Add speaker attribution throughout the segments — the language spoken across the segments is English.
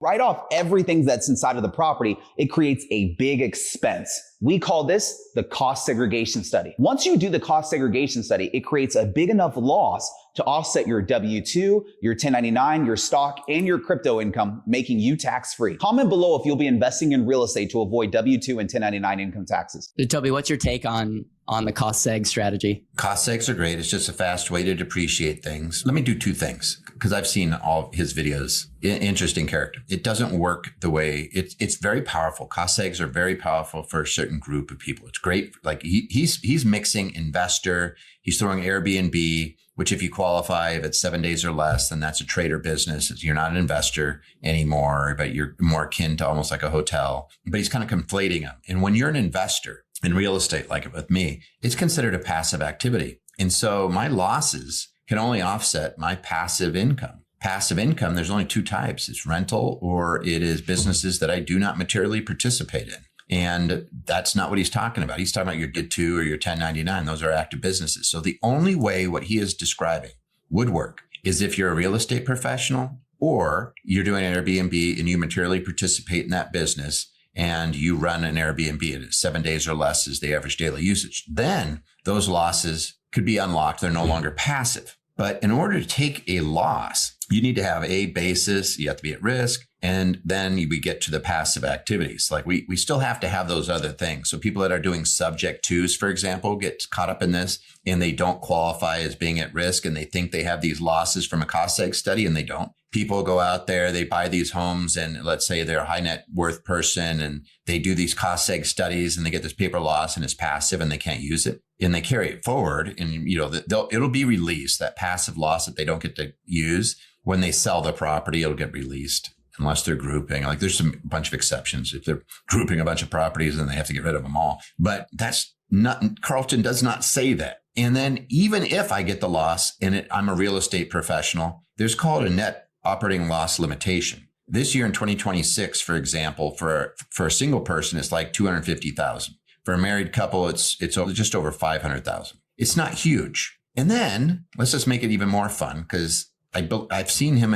Speaker 1: write off everything that's inside of the property, it creates a big expense. We call this the cost segregation study. Once you do the cost segregation study, it creates a big enough loss to offset your W-2, your 1099, your stock, and your crypto income, making you tax-free. Comment below if you'll be investing in real estate to avoid W-2 and 1099 income taxes.
Speaker 2: Toby, what's your take on the cost seg strategy?
Speaker 3: Cost segs are great. It's just a fast way to depreciate things. Let me do two things because I've seen all his videos. Interesting character. It doesn't work the way it's very powerful. Cost segs are very powerful for a certain group of people. It's great. Like he's mixing investor. He's throwing Airbnb, which if you qualify, if it's 7 days or less, then that's a trader business. You're not an investor anymore, but you're more akin to almost like a hotel. But he's kind of conflating them. And when you're an investor in real estate, like with me, it's considered a passive activity. And so my losses can only offset my passive income. Passive income, there's only two types. It's rental or it is businesses that I do not materially participate in. And that's not what he's talking about. He's talking about your W-2 or your 1099. Those are active businesses. So the only way what he is describing would work is if you're a real estate professional or you're doing an Airbnb and you materially participate in that business and you run an Airbnb and it's 7 days or less is the average daily usage. Then those losses could be unlocked. They're no longer passive. But in order to take a loss, you need to have a basis. You have to be at risk. And then we get to the passive activities. Like we still have to have those other things. So people that are doing subject twos, for example, get caught up in this and they don't qualify as being at risk and they think they have these losses from a cost seg study and they don't. People go out there, they buy these homes and let's say they're a high net worth person and they do these cost seg studies and they get this paper loss and it's passive and they can't use it. And they carry it forward and it'll be released. That passive loss that they don't get to use when they sell the property, it'll get released. Unless they're grouping, like there's a bunch of exceptions. If they're grouping a bunch of properties, then they have to get rid of them all. But that's not, Carlton does not say that. And then even if I get the loss and I'm a real estate professional, there's called a net operating loss limitation. This year in 2026, for example, for a single person, it's like 250,000. For a married couple, it's just over 500,000. It's not huge. And then let's just make it even more fun because I've seen him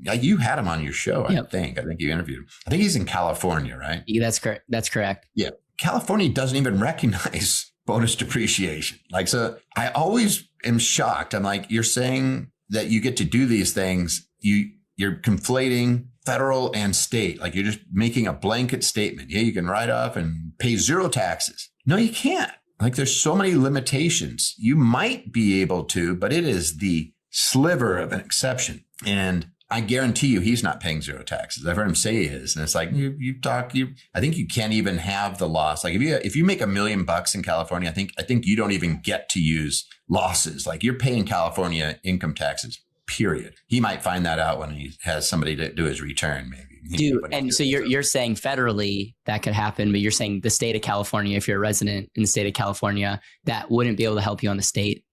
Speaker 3: you had him on your show, I think you interviewed him. I think he's in California, right?
Speaker 2: Yeah, that's correct. That's correct.
Speaker 3: Yeah. California doesn't even recognize bonus depreciation. Like, so I always am shocked. I'm like, you're saying that you get to do these things. You're conflating federal and state. Like you're just making a blanket statement. Yeah, you can write off and pay zero taxes. No, you can't. Like there's so many limitations. You might be able to, but it is the sliver of an exception. And I guarantee you he's not paying zero taxes. I've heard him say he is. And it's like, I think you can't even have the loss. Like if you make $1 million in California, I think you don't even get to use losses. Like you're paying California income taxes, period. He might find that out when he has somebody to do his return, maybe.
Speaker 2: So you're saying federally that could happen, but you're saying the state of California, if you're a resident in the state of California, that wouldn't be able to help you on the state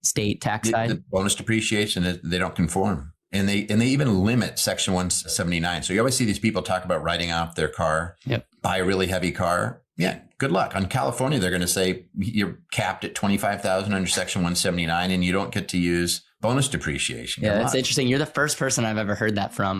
Speaker 2: tax side? The
Speaker 3: bonus depreciation, they don't conform. And they even limit Section 179. So you always see these people talk about writing off their car, buy a really heavy car. Yeah, good luck. On California, they're going to say you're capped at $25,000 under Section 179 and you don't get to use bonus depreciation.
Speaker 2: Yeah, that's interesting. You're the first person I've ever heard that from.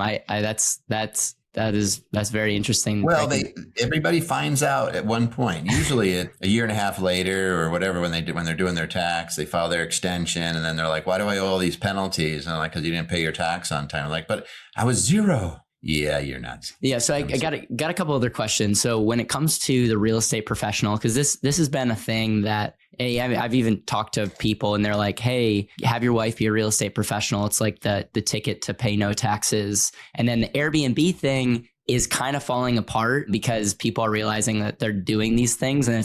Speaker 2: That's very interesting.
Speaker 3: Well, everybody finds out at one point, usually a year and a half later or whatever, when they're doing their tax, they file their extension and then they're like, why do I owe all these penalties? And I'm like, because you didn't pay your tax on time. I'm like, but I was zero. Yeah, you're nuts.
Speaker 2: Yeah. So I got a couple other questions. So when it comes to the real estate professional, because this has been a thing that I've even talked to people and they're like, hey, have your wife be a real estate professional. It's like the ticket to pay no taxes. And then the Airbnb thing is kind of falling apart because people are realizing that they're doing these things and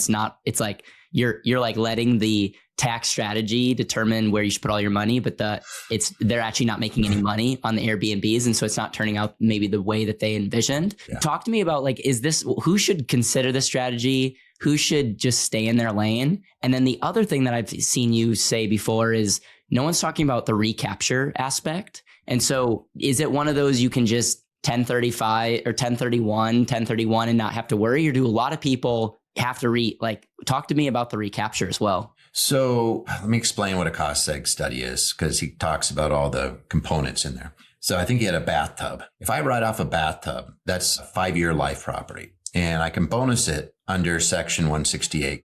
Speaker 2: it's like you're like letting the tax strategy determine where you should put all your money, but they're actually not making any money on the Airbnbs. And so it's not turning out maybe the way that they envisioned. Yeah. Talk to me about like, who should consider this strategy? Who should just stay in their lane? And then the other thing that I've seen you say before is no one's talking about the recapture aspect. And so is it one of those you can just 1035 or 1031 and not have to worry? Or do a lot of people have to talk to me about the recapture as well? So
Speaker 3: let me explain what a cost seg study is, because he talks about all the components in there. So I think he had a bathtub. If I write off a bathtub, that's a 5-year life property. And I can bonus it under Section 168.